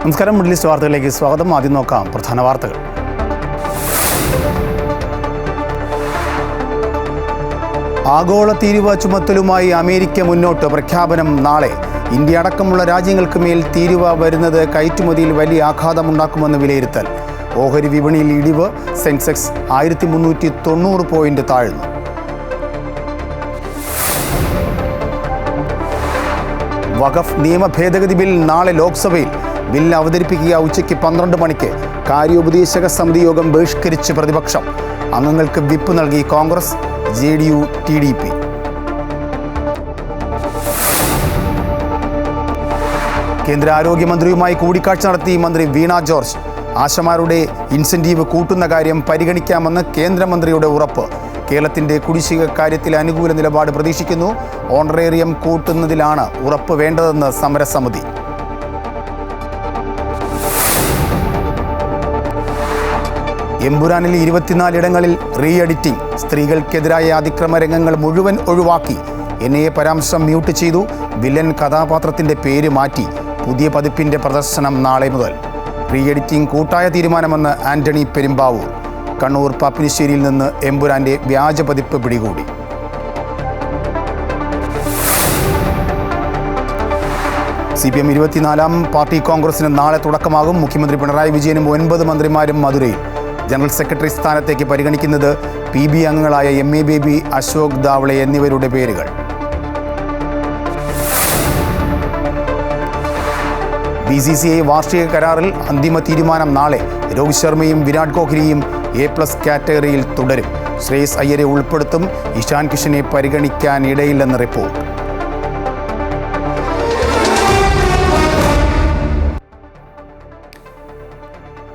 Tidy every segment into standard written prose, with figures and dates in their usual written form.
നമസ്കാരം. Middle east വാർത്തകളിലേക്ക് സ്വാഗതം. ആദ്യം നോക്കാം പ്രധാന വാർത്തകൾ. ആഗോള തീരുവ ചുമത്തലുമായി അമേരിക്ക മുന്നോട്ട്. പ്രഖ്യാപനം നാളെ. ഇന്ത്യ അടക്കമുള്ള രാജ്യങ്ങൾക്ക് മേൽ തീരുവ വരുന്നത് കയറ്റുമതിയിൽ വലിയ ആഘാതമുണ്ടാക്കുമെന്ന് വിലയിരുത്തൽ. ഓഹരി വിപണിയിൽ ഇടിവ്. സെൻസെക്സ് 1390 പോയിന്റ് താഴ്ന്നു. വഖഫ് നിയമ ഭേദഗതി ബിൽ നാളെ ലോക്സഭയിൽ. ബിൽ അവതരിപ്പിക്കുക ഉച്ചയ്ക്ക് 12 മണിക്ക്. കാര്യോപദേശക സമിതി യോഗം ബഹിഷ്കരിച്ച് പ്രതിപക്ഷം. അംഗങ്ങൾക്ക് വിപ്പ് നൽകി കോൺഗ്രസ്, JDU, TDP. കേന്ദ്ര ആരോഗ്യമന്ത്രിയുമായി കൂടിക്കാഴ്ച നടത്തി മന്ത്രി വീണ ജോർജ്. ആശമാരുടെ ഇൻസെന്റീവ് കൂട്ടുന്ന കാര്യം പരിഗണിക്കാമെന്ന് കേന്ദ്രമന്ത്രിയുടെ ഉറപ്പ്. കേരളത്തിന്റെ കുടിശ്ശിക കാര്യത്തിൽ അനുകൂല നിലപാട് പ്രതീക്ഷിക്കുന്നു. ഓണറേറിയം കൂട്ടുന്നതിലാണ് ഉറപ്പ് വേണ്ടതെന്ന് സമരസമിതി. എമ്പുരാനിൽ 24 ഇടങ്ങളിൽ റീ എഡിറ്റിംഗ്. സ്ത്രീകൾക്കെതിരായ അതിക്രമ രംഗങ്ങൾ മുഴുവൻ ഒഴിവാക്കി. NIA പരാമർശം മ്യൂട്ട് ചെയ്തു. വില്ലൻ കഥാപാത്രത്തിന്റെ പേര് മാറ്റി. പുതിയ പതിപ്പിന്റെ പ്രദർശനം നാളെ മുതൽ. റീ എഡിറ്റിംഗ് കൂട്ടായ തീരുമാനമെന്ന് ആന്റണി പെരുമ്പാവൂർ. കണ്ണൂർ പാപ്പിനിശ്ശേരിയിൽ നിന്ന് എമ്പുരാന്റെ വ്യാജ പതിപ്പ് പിടികൂടി. CPM 24-ാം പാർട്ടി കോൺഗ്രസിന് നാളെ തുടക്കമാകും. മുഖ്യമന്ത്രി പിണറായി വിജയനും 9 മന്ത്രിമാരും മധുരയിൽ. ജനറൽ സെക്രട്ടറി സ്ഥാനത്തേക്ക് പരിഗണിക്കുന്നത് PB അംഗങ്ങളായ MA ബേബി, അശോക് ദാവളെ എന്നിവരുടെ പേരുകൾ. BCCI വാർഷിക കരാറിൽ അന്തിമ തീരുമാനം നാളെ. രോഹിത് ശർമ്മയും വിരാട് കോഹ്ലിയും A+ കാറ്റഗറിയിൽ തുടരും. ശ്രേയസ് അയ്യരെ ഉൾപ്പെടുത്തും. ഇഷാൻ കിഷനെ പരിഗണിക്കാൻ ഇടയില്ലെന്ന് റിപ്പോർട്ട്.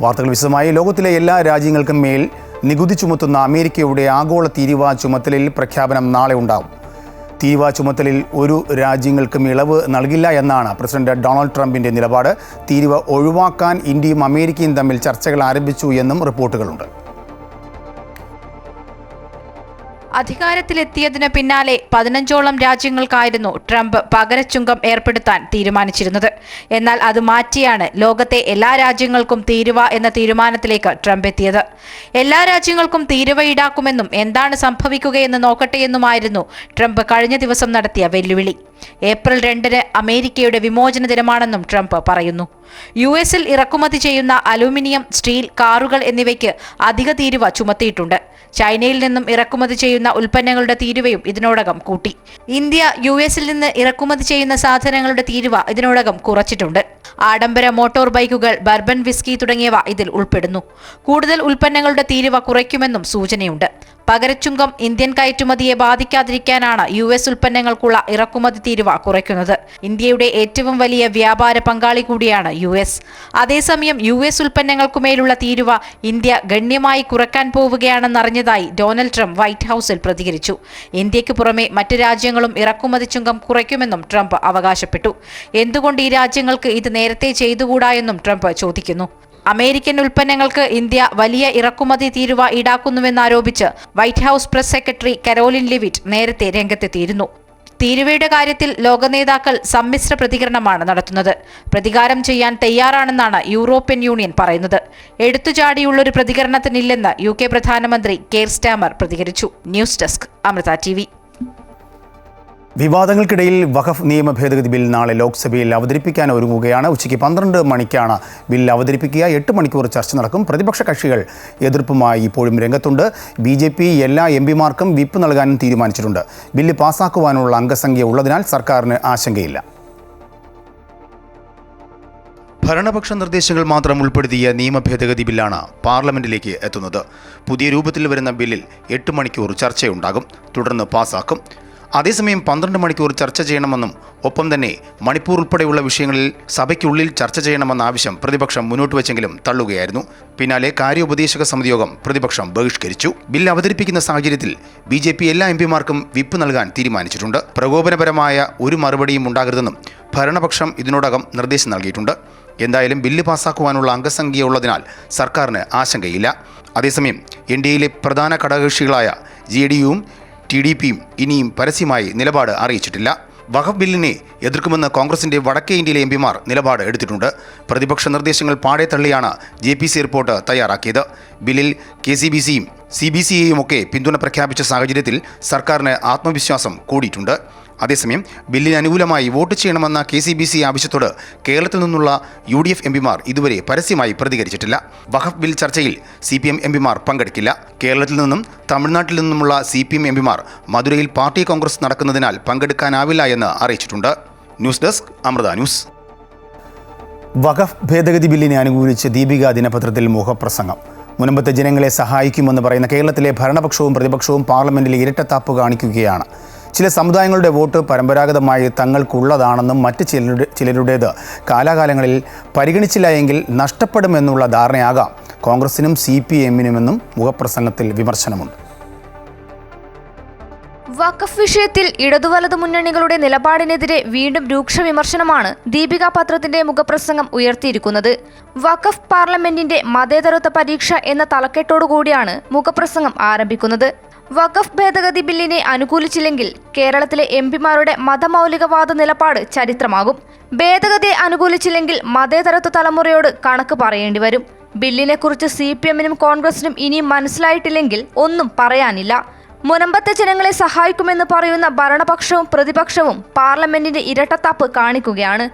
വാർത്തകൾ വിശദമായി. ലോകത്തിലെ എല്ലാ രാജ്യങ്ങൾക്കും മേൽ നികുതി ചുമത്തുന്ന അമേരിക്കയുടെ ആഗോള തീരുവ ചുമത്തലിൽ പ്രഖ്യാപനം നാളെ ഉണ്ടാകും. തീരുവ ചുമത്തലിൽ ഒരു രാജ്യങ്ങൾക്കും ഇളവ് നൽകില്ല എന്നാണ് പ്രസിഡന്റ് ഡൊണാൾഡ് ട്രംപിന്റെ നിലപാട്. തീരുവ ഒഴിവാക്കാൻ ഇന്ത്യയും അമേരിക്കയും തമ്മിൽ ചർച്ചകൾ ആരംഭിച്ചു എന്നും റിപ്പോർട്ടുകളുണ്ട്. അധികാരത്തിലെത്തിയതിന് പിന്നാലെ 15ഓളം രാജ്യങ്ങൾക്കായിരുന്നു ട്രംപ് പകരച്ചുങ്കം ഏർപ്പെടുത്താൻ തീരുമാനിച്ചിരുന്നത്. എന്നാൽ അത് മാറ്റിയാണ് ലോകത്തെ എല്ലാ രാജ്യങ്ങൾക്കും തീരുവ എന്ന തീരുമാനത്തിലേക്ക് ട്രംപ് എത്തിയത്. എല്ലാ രാജ്യങ്ങൾക്കും തീരുവ ഈടാക്കുമെന്നും എന്താണ് സംഭവിക്കുകയെന്ന് നോക്കട്ടെയെന്നുമായിരുന്നു ട്രംപ് കഴിഞ്ഞ ദിവസം നടത്തിയ വെല്ലുവിളി. ഏപ്രിൽ 2-ന് അമേരിക്കയുടെ വിമോചന ദിനമാണെന്നും ട്രംപ് പറയുന്നു. US-ൽ ഇറക്കുമതി ചെയ്യുന്ന അലൂമിനിയം, സ്റ്റീൽ, കാറുകൾ എന്നിവയ്ക്ക് അധിക തീരുവ ചുമത്തിയിട്ടുണ്ട്. ചൈനയിൽ നിന്നും ഇറക്കുമതി ചെയ്യുന്ന ഉൽപ്പന്നങ്ങളുടെ തീരുവയും ഇതിനോടകം കൂട്ടി. ഇന്ത്യ US-ൽ നിന്ന് ഇറക്കുമതി ചെയ്യുന്ന സാധനങ്ങളുടെ തീരുവ ഇതിനോടകം കുറച്ചിട്ടുണ്ട്. ആഡംബര മോട്ടോർ ബൈക്കുകൾ, ബർബൻ വിസ്കി തുടങ്ങിയവ ഇതിൽ ഉൾപ്പെടുന്നു. കൂടുതൽ ഉൽപ്പന്നങ്ങളുടെ തീരുവ കുറയ്ക്കുമെന്നും സൂചനയുണ്ട്. പകരച്ചുങ്കം ഇന്ത്യൻ കയറ്റുമതിയെ ബാധിക്കാതിരിക്കാനാണ് US ഉൽപ്പന്നങ്ങൾക്കുള്ള ഇറക്കുമതി തീരുവ കുറയ്ക്കുന്നത്. ഇന്ത്യയുടെ ഏറ്റവും വലിയ വ്യാപാര പങ്കാളി കൂടിയാണ് US. അതേസമയം US ഉൽപ്പന്നങ്ങൾക്കുമേലുള്ള തീരുവ ഇന്ത്യ ഗണ്യമായി കുറയ്ക്കാൻ പോവുകയാണെന്നറിഞ്ഞതായി ഡൊണാൾഡ് ട്രംപ് വൈറ്റ് ഹൌസിൽ പ്രതികരിച്ചു. ഇന്ത്യക്ക് പുറമെ മറ്റ് രാജ്യങ്ങളും ഇറക്കുമതി ചുങ്കം കുറയ്ക്കുമെന്നും ട്രംപ് അവകാശപ്പെട്ടു. എന്തുകൊണ്ട് ഈ രാജ്യങ്ങൾക്ക് ഇത് നേരത്തെ ചെയ്തുകൂടാ എന്നും ട്രംപ് ചോദിക്കുന്നു. അമേരിക്കൻ ഉൽപ്പന്നങ്ങൾക്ക് ഇന്ത്യ വലിയ ഇറക്കുമതി തീരുവ ഈടാക്കുന്നുവെന്നാരോപിച്ച് white house press secretary Karoline Leavitt നേരത്തെ രംഗത്തെത്തിയിരുന്നു. തീരുവയുടെ കാര്യത്തിൽ ലോക നേതാക്കൾ സമ്മിശ്ര പ്രതികരണമാണ് നടത്തുന്നത്. പ്രതികാരം ചെയ്യാൻ തയ്യാറാണെന്നാണ് യൂറോപ്യൻ യൂണിയൻ പറയുന്നത്. എടുത്തുചാടിയുള്ളൊരു പ്രതികരണത്തിനില്ലെന്ന് UK പ്രധാനമന്ത്രി കെയർ സ്റ്റാമർ പ്രതികരിച്ചു. News desk, Amrita TV. വിവാദങ്ങൾക്കിടയിൽ വഖഫ് നിയമ ഭേദഗതി ബിൽ നാളെ ലോക്സഭയിൽ അവതരിപ്പിക്കാൻ ഒരുങ്ങുകയാണ്. ഉച്ചയ്ക്ക് 12 മണിക്കാണ് ബിൽ അവതരിപ്പിക്കുക. 8 മണിക്കൂർ ചർച്ച നടക്കും. പ്രതിപക്ഷ കക്ഷികൾ എതിർപ്പുമായി ഇപ്പോഴും രംഗത്തുണ്ട്. BJP എല്ലാ MPമാർക്കും വിപ്പ് നൽകാനും തീരുമാനിച്ചിട്ടുണ്ട്. ബില്ല് പാസ്സാക്കുവാനുള്ള അംഗസംഖ്യ ഉള്ളതിനാൽ സർക്കാരിന് ആശങ്കയില്ല. ഭരണപക്ഷ നിർദ്ദേശങ്ങൾ മാത്രം ഉൾപ്പെടുത്തിയ നിയമ ഭേദഗതി ബില്ലാണ് പാർലമെന്റിലേക്ക് എത്തുന്നത്. പുതിയ രൂപത്തിൽ വരുന്ന ബില്ലിൽ 8 മണിക്കൂർ ചർച്ചയുണ്ടാകും. തുടർന്ന് പാസ്സാക്കും. അതേസമയം 12 മണിക്കൂർ ചർച്ച ചെയ്യണമെന്നും ഒപ്പം തന്നെ മണിപ്പൂർ ഉൾപ്പെടെയുള്ള വിഷയങ്ങളിൽ സഭയ്ക്കുള്ളിൽ ചർച്ച ചെയ്യണമെന്ന ആവശ്യം പ്രതിപക്ഷം മുന്നോട്ട് വെച്ചെങ്കിലും തള്ളുകയായിരുന്നു. പിന്നാലെ കാര്യോപദേശക സമിതി യോഗം പ്രതിപക്ഷം ബഹിഷ്കരിച്ചു. ബിൽ അവതരിപ്പിക്കുന്ന സാഹചര്യത്തിൽ BJP എല്ലാ MPമാർക്കും വിപ്പ് നൽകാൻ തീരുമാനിച്ചിട്ടുണ്ട്. പ്രകോപനപരമായ ഒരു മറുപടിയും ഉണ്ടാകരുതെന്നും ഭരണപക്ഷം ഇതിനോടകം നിർദ്ദേശം നൽകിയിട്ടുണ്ട്. എന്തായാലും ബില്ല് പാസ്സാക്കുവാനുള്ള അംഗസംഖ്യ ഉള്ളതിനാൽ സർക്കാരിന് ആശങ്കയില്ല. അതേസമയം NDAയിലെ പ്രധാന ഘടകകക്ഷികളായ JDUവും TDPയും ഇനിയും പരസ്യമായി നിലപാട് അറിയിച്ചിട്ടില്ല. വഖഫ് ബില്ലിനെ എതിർക്കുമെന്ന് കോൺഗ്രസിന്റെ വടക്കേ ഇന്ത്യയിലെ എംപിമാർ നിലപാട് എടുത്തിട്ടുണ്ട്. പ്രതിപക്ഷ നിർദ്ദേശങ്ങൾ പാടെ തള്ളിയാണ് JPC റിപ്പോർട്ട് തയ്യാറാക്കിയത്. ബില്ലിൽ KCBCയും CBCയെയും ഒക്കെ പിന്തുണ പ്രഖ്യാപിച്ച സാഹചര്യത്തിൽ സർക്കാരിന് ആത്മവിശ്വാസം കൂടിയിട്ടുണ്ട്. അതേസമയം ബില്ലിന് അനുകൂലമായി വോട്ട് ചെയ്യണമെന്ന KCBC ആവശ്യത്തോട് കേരളത്തിൽ നിന്നുള്ള UDF എംപിമാർ ഇതുവരെ പരസ്യമായി പ്രതികരിച്ചിട്ടില്ല. വഖഫ് ബിൽ ചർച്ചയിൽ CPM എംപിമാർ പങ്കെടുക്കില്ല. കേരളത്തിൽ നിന്നും തമിഴ്നാട്ടിൽ നിന്നുമുള്ള CPM എംപിമാർ മധുരയിൽ പാർട്ടി കോൺഗ്രസ് നടക്കുന്നതിനാൽ പങ്കെടുക്കാനാവില്ല എന്ന് അറിയിച്ചിട്ടുണ്ട്. News desk Amrita news. Waqf ഭേദഗതി ബില്ലിനെ അനുകൂലിച്ച് ദീപിക ദിനപത്രത്തിൽ മുഖപ്രസംഗം. മുൻപത്തെ ജനങ്ങളെ സഹായിക്കുമെന്ന് പറയുന്ന കേരളത്തിലെ ഭരണപക്ഷവും പ്രതിപക്ഷവും പാർലമെന്റിൽ ഇരട്ടത്താപ്പ് കാണിക്കുകയാണ്. ചില സമുദായങ്ങളുടെ വോട്ട് പരമ്പരാഗതമായി തങ്ങൾക്കുള്ളതാണെന്നും മറ്റ് ചിലരുടേത് കാലാകാലങ്ങളിൽ പരിഗണിച്ചില്ല എങ്കിൽ നഷ്ടപ്പെടുമെന്നുള്ള ധാരണയാകാം കോൺഗ്രസിനും CPMനുമെന്നും മുഖപ്രസംഗത്തിൽ വിമർശനമുണ്ട്. വഖഫ് വിഷയത്തിൽ ഇടതുവലതു മുന്നണികളുടെ നിലപാടിനെതിരെ വീണ്ടും രൂക്ഷ വിമർശനമാണ് ദീപിക പത്രത്തിന്റെ മുഖപ്രസംഗം ഉയർത്തിയിരിക്കുന്നത്. വഖഫ് പാർലമെന്റിന്റെ മതേതരത്വ പരീക്ഷ എന്ന തലക്കെട്ടോടുകൂടിയാണ് മുഖപ്രസംഗം ആരംഭിക്കുന്നത്. വഖഫ് ഭേദഗതി ബില്ലിനെ അനുകൂലിച്ചില്ലെങ്കിൽ കേരളത്തിലെ എംപിമാരുടെ മതമൗലികവാദ നിലപാട് ചരിത്രമാകും. ഭേദഗതിയെ അനുകൂലിച്ചില്ലെങ്കിൽ മതേതരത്വ തലമുറയോട് കണക്ക് പറയേണ്ടി വരും. ബില്ലിനെക്കുറിച്ച് CPMനും കോൺഗ്രസിനും ഇനിയും മനസ്സിലായിട്ടില്ലെങ്കിൽ ഒന്നും പറയാനില്ല. മുനമ്പത്തെ ജനങ്ങളെ സഹായിക്കുമെന്ന് പറയുന്ന ഭരണപക്ഷവും പ്രതിപക്ഷവും പാർലമെന്റിന്റെ ഇരട്ടത്താപ്പ് കാണിക്കുകയാണ്.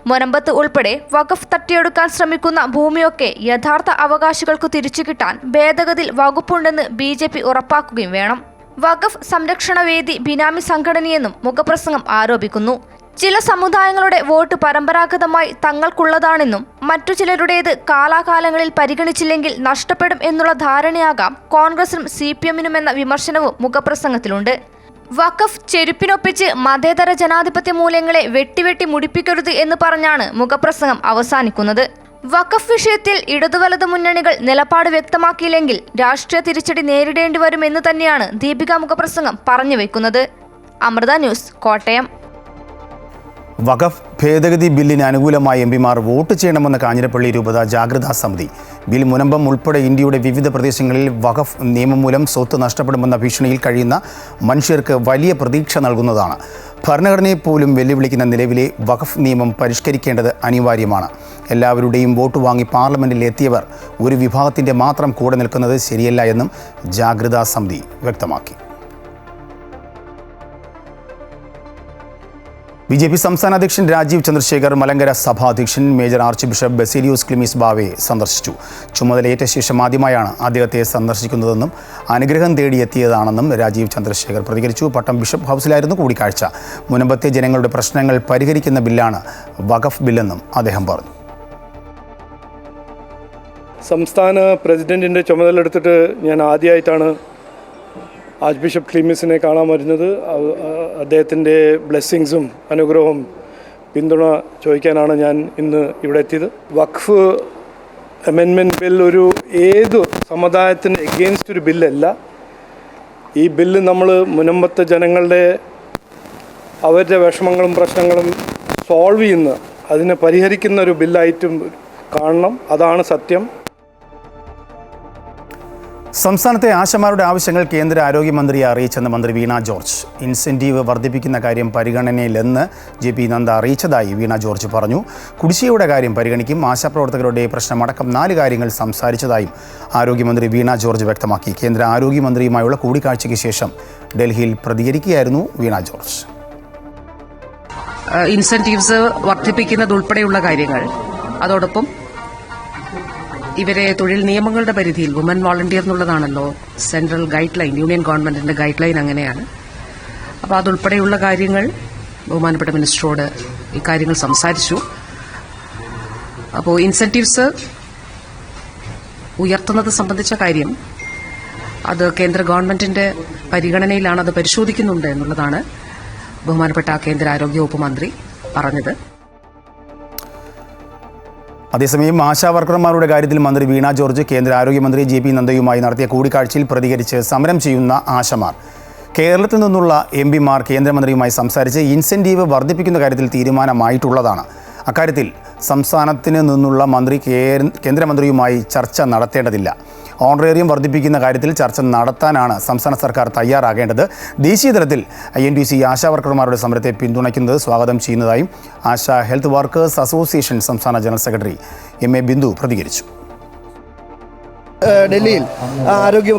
മുനമ്പത്ത് ഉൾപ്പെടെ വഖഫ് തട്ടിയെടുക്കാൻ ശ്രമിക്കുന്ന ഭൂമിയൊക്കെ യഥാർത്ഥ അവകാശികൾക്ക് തിരിച്ചു കിട്ടാൻ ഭേദഗതിയിൽ വകുപ്പുണ്ടെന്ന് BJP ഉറപ്പാക്കുകയും വേണം. വഖഫ് സംരക്ഷണ വേദി ബിനാമി സംഘടനയെന്നും മുഖപ്രസംഗം ആരോപിക്കുന്നു. ചില സമുദായങ്ങളുടെ വോട്ട് പരമ്പരാഗതമായി തങ്ങൾക്കുള്ളതാണെന്നും മറ്റു ചിലരുടേത് കാലാകാലങ്ങളിൽ പരിഗണിച്ചില്ലെങ്കിൽ നഷ്ടപ്പെടും എന്നുള്ള ധാരണയാകാം കോൺഗ്രസിനും CPMനുമെന്ന വിമർശനവും മുഖപ്രസംഗത്തിലുണ്ട്. വഖഫ് ചെരുപ്പിനൊപ്പിച്ച് മതേതര ജനാധിപത്യ മൂല്യങ്ങളെ വെട്ടി മുടിപ്പിക്കരുത് എന്ന് പറഞ്ഞാണ് മുഖപ്രസംഗം അവസാനിക്കുന്നത്. വഖഫ് വിഷയത്തിൽ ഇടതുവലതു മുന്നണികൾ നിലപാട് വ്യക്തമാക്കിയില്ലെങ്കിൽ രാഷ്ട്രീയ തിരിച്ചടി നേരിടേണ്ടി വരുമെന്ന് തന്നെയാണ് ദീപിക മുഖപ്രസംഗം പറഞ്ഞു വെക്കുന്നത്. അമൃത ന്യൂസ്, കോട്ടയം. വഖഫ് ഭേദഗതി ബില്ലിന് അനുകൂലമായി എംപിമാർ വോട്ട് ചെയ്യണമെന്ന കാഞ്ഞിരപ്പള്ളി രൂപത ജാഗ്രതാ സമിതി. ബിൽ മുനമ്പം ഉൾപ്പെടെ ഇന്ത്യയുടെ വിവിധ പ്രദേശങ്ങളിൽ വഖഫ് നിയമം മൂലം സ്വത്ത് നഷ്ടപ്പെടുമെന്ന ഭീഷണിയിൽ കഴിയുന്ന മനുഷ്യർക്ക് വലിയ പ്രതീക്ഷ നൽകുന്നതാണ്. ഭരണഘടനയെ പോലും വെല്ലുവിളിക്കുന്ന നിലവിലെ വഖഫ് നിയമം പരിഷ്കരിക്കേണ്ടത് അനിവാര്യമാണ്. എല്ലാവരുടെയും വോട്ട് വാങ്ങി പാർലമെന്റിൽ എത്തിയവർ ഒരു വിഭാഗത്തിൻ്റെ മാത്രം കൂടെ നിൽക്കുന്നത് ശരിയല്ല എന്നും ജാഗ്രതാ സമിതി വ്യക്തമാക്കി. BJP സംസ്ഥാന അധ്യക്ഷൻ രാജീവ് ചന്ദ്രശേഖർ, മലങ്കര സഭാധ്യക്ഷൻ major archbishop Baselios Cleemis ബാവയെ സന്ദർശിച്ചു. ചുമതലയേറ്റ ശേഷം ആദ്യമായാണ് അദ്ദേഹത്തെ സന്ദർശിക്കുന്നതെന്നും അനുഗ്രഹം തേടിയെത്തിയതാണെന്നും രാജീവ് ചന്ദ്രശേഖർ പ്രതികരിച്ചു. പട്ടം ബിഷപ്പ് ഹൗസിലായിരുന്നു കൂടിക്കാഴ്ച. മുനമ്പത്തെ ജനങ്ങളുടെ പ്രശ്നങ്ങൾ പരിഹരിക്കുന്ന ബില്ലാണ് വഖഫ് ബില്ലെന്നും അദ്ദേഹം പറഞ്ഞു. സംസ്ഥാന പ്രസിഡന്റിൻ്റെ ചുമതല എടുത്തിട്ട് ഞാൻ ആദ്യമായിട്ടാണ് ആർച്ച് ബിഷപ്പ് ക്ലീമീസിനെ കാണാൻ വരുന്നത്. അദ്ദേഹത്തിൻ്റെ ബ്ലെസ്സിങ്സും അനുഗ്രഹവും പിന്തുണ ചോദിക്കാനാണ് ഞാൻ ഇന്ന് ഇവിടെ എത്തിയത്. വഖഫ് അമെൻമെൻറ്റ് ബിൽ ഏത് സമുദായത്തിന് എഗെയിൻസ്റ്റ് ഒരു ബില്ലല്ല. ഈ ബില്ല് നമ്മൾ മുനമ്പത്തെ ജനങ്ങളുടെ അവരുടെ വിഷമങ്ങളും പ്രശ്നങ്ങളും സോൾവ് ചെയ്യുന്ന, അതിനെ പരിഹരിക്കുന്ന ഒരു ബില്ലായിട്ടും കാണണം. അതാണ് സത്യം. സംസ്ഥാനത്തെ ആശമാരുടെ ആവശ്യങ്ങൾ കേന്ദ്ര ആരോഗ്യമന്ത്രിയെ അറിയിച്ചെന്ന് മന്ത്രി വീണ ജോർജ്. ഇൻസെൻറ്റീവ് വർദ്ധിപ്പിക്കുന്ന കാര്യം പരിഗണനയിലെന്ന് JP നദ്ദ അറിയിച്ചതായി വീണ ജോർജ് പറഞ്ഞു. കുടിശ്ശികയുടെ കാര്യം പരിഗണിക്കും. ആശാപ്രവർത്തകരുടെ പ്രശ്നമടക്കം 4 കാര്യങ്ങൾ സംസാരിച്ചതായും ആരോഗ്യമന്ത്രി വീണ ജോർജ് വ്യക്തമാക്കി. കേന്ദ്ര ആരോഗ്യമന്ത്രിയുമായുള്ള കൂടിക്കാഴ്ചയ്ക്ക് ശേഷം ഡൽഹിയിൽ പ്രതികരിക്കുകയായിരുന്നു വീണ ജോർജ്. ഇൻസെൻറ്റീവ്സ് വർദ്ധിപ്പിക്കുന്നതുൾപ്പെടെയുള്ള കാര്യങ്ങൾ, അതോടൊപ്പം ഇവരെ തൊഴിൽ നിയമങ്ങളുടെ പരിധിയിൽ വുമൻ വോളണ്ടിയർ എന്നുള്ളതാണല്ലോ സെൻട്രൽ ഗൈഡ് ലൈൻ, യൂണിയൻ ഗവൺമെന്റിന്റെ ഗൈഡ് ലൈൻ അങ്ങനെയാണ്. അപ്പോൾ അതുൾപ്പെടെയുള്ള കാര്യങ്ങൾ ബഹുമാനപ്പെട്ട മിനിസ്റ്ററോട് ഇക്കാര്യങ്ങൾ സംസാരിച്ചു. അപ്പോൾ ഇൻസെൻറ്റീവ്സ് ഉയർത്തുന്നത് സംബന്ധിച്ച കാര്യം അത് കേന്ദ്ര ഗവൺമെന്റിന്റെ പരിഗണനയിലാണ്, അത് പരിശോധിക്കുന്നുണ്ട് എന്നുള്ളതാണ് ബഹുമാനപ്പെട്ട കേന്ദ്ര ആരോഗ്യ വകുപ്പ് മന്ത്രി പറഞ്ഞത്. അതേസമയം ആശാവർക്കർമാരുടെ കാര്യത്തിൽ മന്ത്രി വീണ ജോർജ് കേന്ദ്ര ആരോഗ്യമന്ത്രി JP നദ്ദയുമായി നടത്തിയ കൂടിക്കാഴ്ചയിൽ പ്രതികരിച്ച് സമരം ചെയ്യുന്ന ആശമാർ കേരളത്തിൽ നിന്നുള്ള MPമാർ കേന്ദ്രമന്ത്രിയുമായി സംസാരിച്ച് ഇൻസെൻറ്റീവ് വർദ്ധിപ്പിക്കുന്ന കാര്യത്തിൽ തീരുമാനമായിട്ടുള്ളതാണ്. അക്കാര്യത്തിൽ സംസ്ഥാനത്തിന് നിന്നുള്ള മന്ത്രി കേന്ദ്രമന്ത്രിയുമായി ചർച്ച നടത്തേണ്ടതില്ല. ഓണറേറിയം വർദ്ധിപ്പിക്കുന്ന കാര്യത്തിൽ ചർച്ച നടത്താനാണ് സംസ്ഥാന സർക്കാർ തയ്യാറാകേണ്ടത്. ദേശീയ തലത്തിൽ INTUC ആശാവർക്കർമാരുടെ സമരത്തെ പിന്തുണയ്ക്കുന്നത് സ്വാഗതം ചെയ്യുന്നതായും ആശാ ഹെൽത്ത് വർക്കേഴ്സ് അസോസിയേഷൻ സംസ്ഥാന ജനറൽ സെക്രട്ടറി MA ബിന്ദു പ്രതികരിച്ചു. ഡൽഹിയിൽ